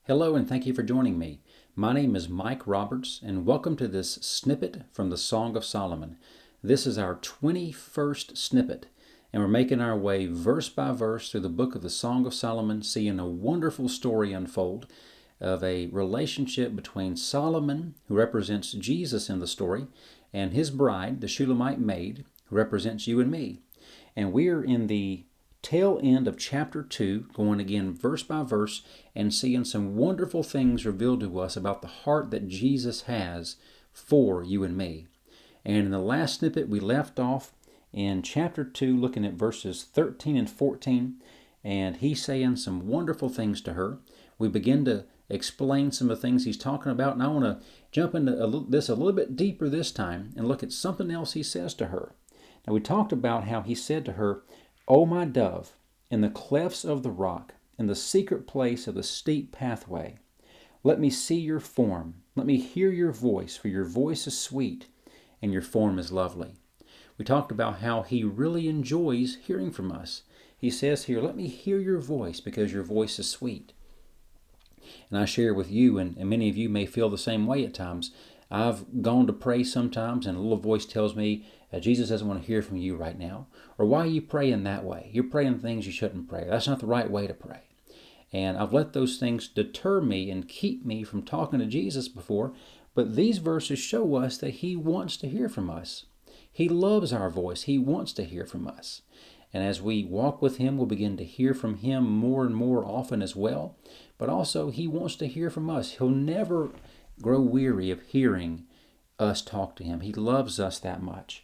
Hello and thank you for joining me. My name is Mike Roberts and welcome to this snippet from the Song of Solomon. This is our 21st snippet and we're making our way verse by verse through the book of the Song of Solomon, seeing a wonderful story unfold of a relationship between Solomon, who represents Jesus in the story, and his bride, the Shulamite maid, who represents you and me. And we're in the tail end of chapter 2, going again verse by verse and seeing some wonderful things revealed to us about the heart that Jesus has for you and me. And in the last snippet, we left off in chapter 2, looking at verses 13 and 14, and he's saying some wonderful things to her. We begin to explain some of the things he's talking about, and I want to jump into this a little bit deeper this time and look at something else he says to her. Now, we talked about how he said to her, "O my dove, in the clefts of the rock, in the secret place of the steep pathway, let me see your form, let me hear your voice, for your voice is sweet, and your form is lovely." We talked about how he really enjoys hearing from us. He says here, let me hear your voice, because your voice is sweet. And I share with you, and many of you may feel the same way at times. I've gone to pray sometimes, and a little voice tells me, Jesus doesn't want to hear from you right now. Or why are you praying that way? You're praying things you shouldn't pray. That's not the right way to pray. And I've let those things deter me and keep me from talking to Jesus before. But these verses show us that he wants to hear from us. He loves our voice. He wants to hear from us. And as we walk with him, we'll begin to hear from him more and more often as well. But also, he wants to hear from us. He'll never grow weary of hearing us talk to him. He loves us that much.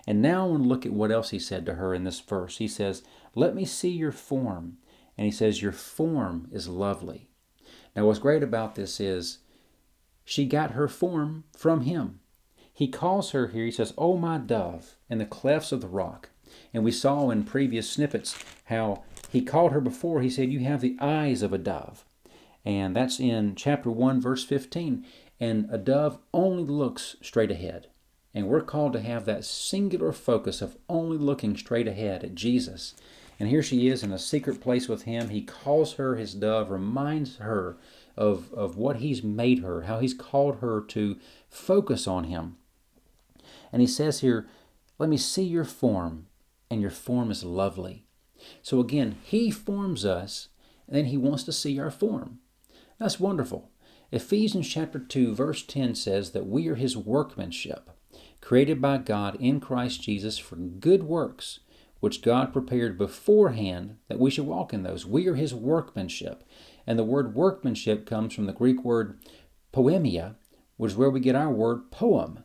And now I want to look at what else he said to her in this verse. He says, let me see your form. And he says, your form is lovely. Now what's great about this is she got her form from him. He calls her here, he says, "Oh my dove, in the clefts of the rock." And we saw in previous snippets how he called her before. He said, you have the eyes of a dove. And that's in chapter 1, verse 15. And a dove only looks straight ahead. And we're called to have that singular focus of only looking straight ahead at Jesus. And here she is in a secret place with him. He calls her his dove, reminds her of what he's made her, how he's called her to focus on him. And he says here, let me see your form, and your form is lovely. So again, he forms us, and then he wants to see our form. That's wonderful. Ephesians chapter 2, verse 10 says that we are his workmanship, created by God in Christ Jesus for good works, which God prepared beforehand that we should walk in those. We are his workmanship. And the word workmanship comes from the Greek word poemia, which is where we get our word poem.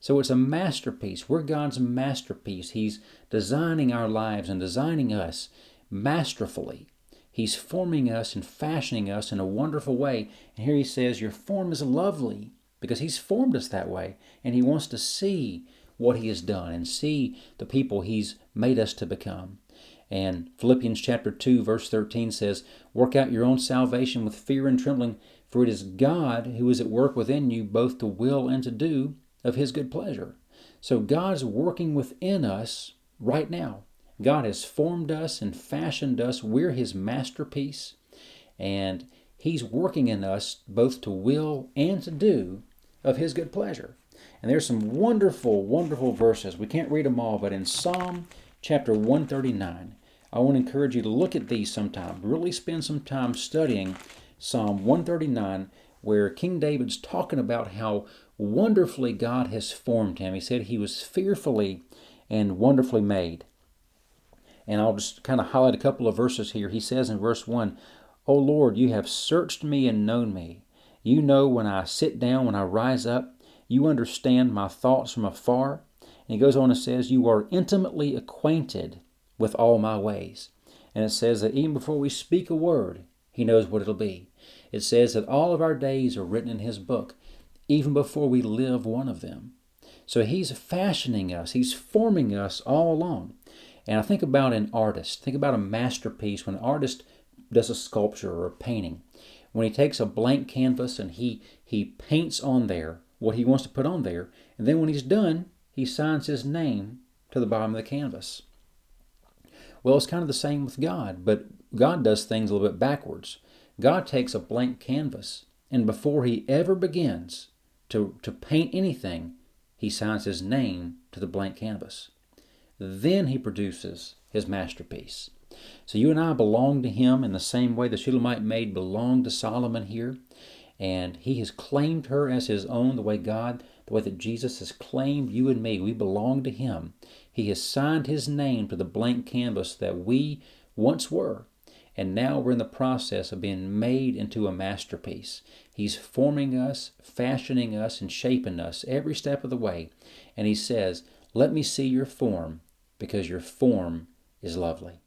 So it's a masterpiece. We're God's masterpiece. He's designing our lives and designing us masterfully. He's forming us and fashioning us in a wonderful way. And here he says, your form is lovely, because he's formed us that way. And he wants to see what he has done and see the people he's made us to become. And Philippians chapter 2, verse 13 says, work out your own salvation with fear and trembling, for it is God who is at work within you, both to will and to do of his good pleasure. So God's working within us right now. God has formed us and fashioned us. We're his masterpiece. And he's working in us both to will and to do of his good pleasure. And there's some wonderful, wonderful verses. We can't read them all, but in Psalm chapter 139, I want to encourage you to look at these sometime. Really spend some time studying Psalm 139, where King David's talking about how wonderfully God has formed him. He said he was fearfully and wonderfully made. And I'll just kind of highlight a couple of verses here. He says in verse 1, O Lord, you have searched me and known me. You know when I sit down, when I rise up. You understand my thoughts from afar. And he goes on and says, you are intimately acquainted with all my ways. And it says that even before we speak a word, he knows what it'll be. It says that all of our days are written in his book, even before we live one of them. So he's fashioning us. He's forming us all along. And I think about an artist. Think about a masterpiece. When an artist does a sculpture or a painting, when he takes a blank canvas and he paints on there what he wants to put on there, and then when he's done, he signs his name to the bottom of the canvas. Well, it's kind of the same with God, but God does things a little bit backwards. God takes a blank canvas, and before he ever begins to paint anything, he signs his name to the blank canvas. Then he produces his masterpiece. So you and I belong to him in the same way the Shulamite maid belonged to Solomon here. And he has claimed her as his own, the way that Jesus has claimed you and me. We belong to him. He has signed his name to the blank canvas that we once were. And now we're in the process of being made into a masterpiece. He's forming us, fashioning us, and shaping us every step of the way. And he says, let me see your form, because your form is lovely.